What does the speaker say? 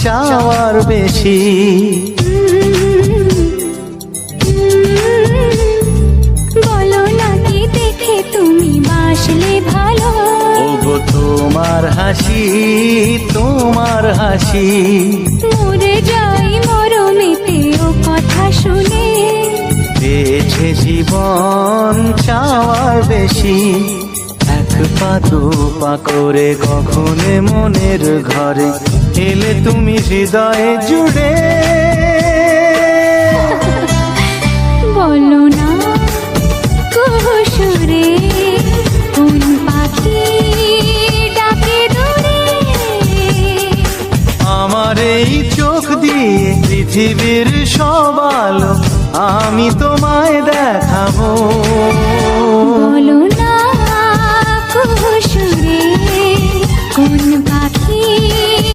চাওয়ার বেশি। বলো নাকি দেখে তুমি বাসলে ভালো। ওগো তোমার হাসি, তোমার হাসি, মরে যাই মরমেতে ও কথা শুনে। পেয়েছে জীবন চাওয়ার বেশি। এক পা দু পা করে কখনে মনের ঘরে এলে তুমি হৃদয়ে জুড়ে। বলো না কুহুসুরে কোন পাখি ডাকে দূরে। আমার এই চোখ দিয়ে পৃথিবীর সব আলো আমি তোমায় দেখাবো। বলো